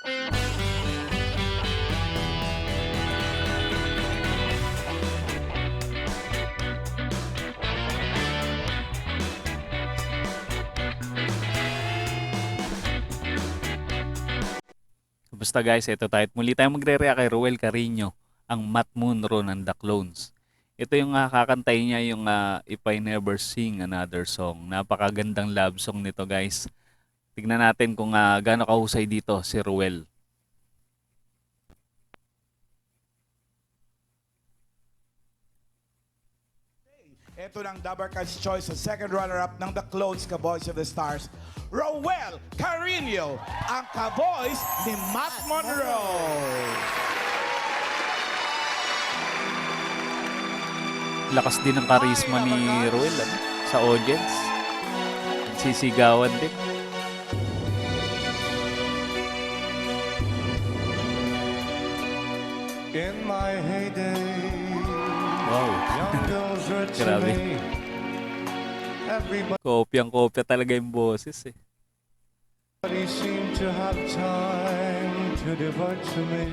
Basta guys, ito tayo. Muli tayong magre-react kay Ruel Carino, ang Matt Munro ng The Clones. Ito yung kakantay niya yung If I Never Sing Another Song. Napakagandang love song nito guys. Tignan natin kung gaano kahusay dito si Ruel. Ito ng Dabarkad's Choice, sa second runner-up ng The Clones, Ka-Boys of the Stars, Roel Carino, ang Ka-Boys ni Matt Monroe. Lakas din ng karisma ni Ruel sa audience. Sisigawan din. In my heyday, Wow. young girls were to Grabe. me. Everybody Kopyang-kopya talaga yung boses eh. seemed to have time to devote to me.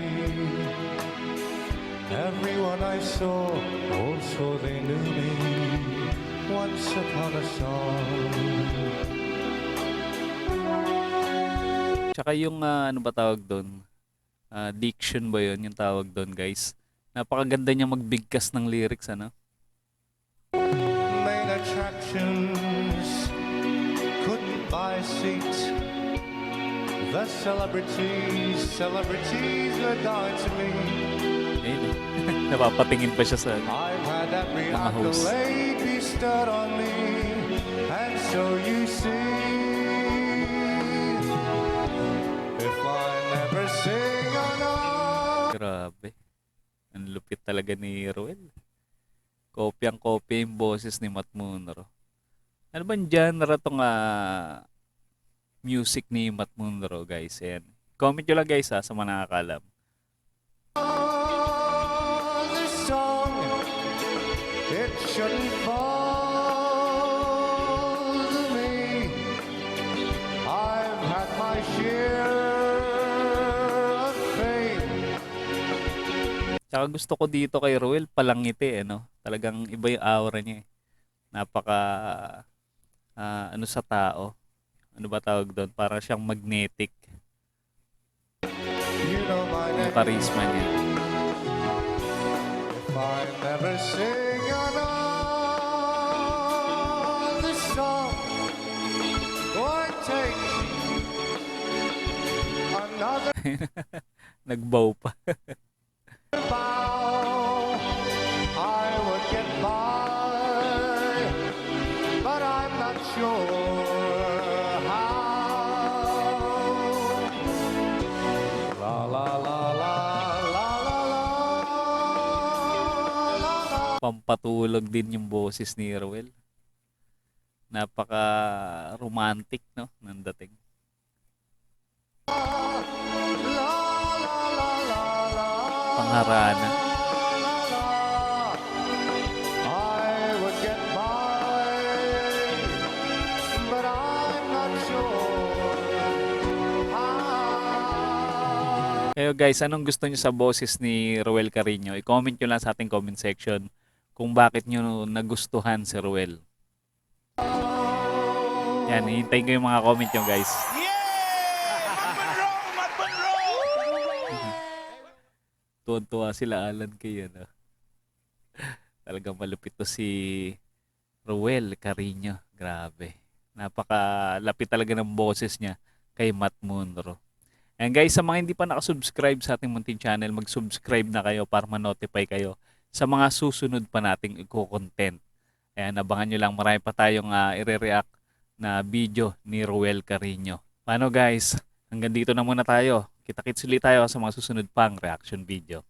Everyone I saw, also they knew me. Once upon a song. Tsaka yung ano ba tawag doon? Diction ba yun yung tawag doon guys? Napakaganda niya magbigkas ng lyrics ano? Main attractions couldn't buy seats. The celebrities were down to me. Ayun, napapatingin pa siya sa I've had every mga host. accolade bestowed on me, and so you see, if I never sing another. Grabe. Ang lupit talaga ni Ruel. Kopyang-kopya yung boses ni Matt Munro. Ano ba yung genre tong music ni Matt Munro guys? Ayan. Comment nyo lang guys sa mga nakakalam. This song, it shouldn't bother me. I've had my share of fame. Tsaka gusto ko dito kay Ruel, palangiti ano. Talagang iba yung aura niya eh. Napaka ano sa tao. Ano ba tawag doon? Para siyang magnetic. You know my Yung name. charisma niya. If I never sing another song, or take another Nagbow pa. bow, I would get by, but I'm not sure how. La la la la la la la la la. Pampatulog din yung boses ni Ruel. Napaka romantic no ng dating. Pangharana. I would get by, but I'm not sure how. Kayo guys, anong gusto niyo sa boses ni Ruel Carino? I-comment nyo lang sa ating comment section kung bakit nyo nagustuhan si Ruel. Yan, hihintayin ko yung mga comment nyo guys. Yay! Matt Monroe! Tuwan-tuwa sila Alan kay ano. Talagang malupit to si Ruel Carino. Grabe. Napakalapit talaga ng boses niya kay Matt Munro. And guys, sa mga hindi pa nakasubscribe sa ating munting channel, mag-subscribe na kayo para ma-notify kayo sa mga susunod pa nating i-content. Ayan, abangan nyo lang. Marami pa tayong i-react na video ni Ruel Carino. Paano guys? Hanggang dito na muna tayo. Kita-kits ulit tayo sa mga susunod pang reaction video.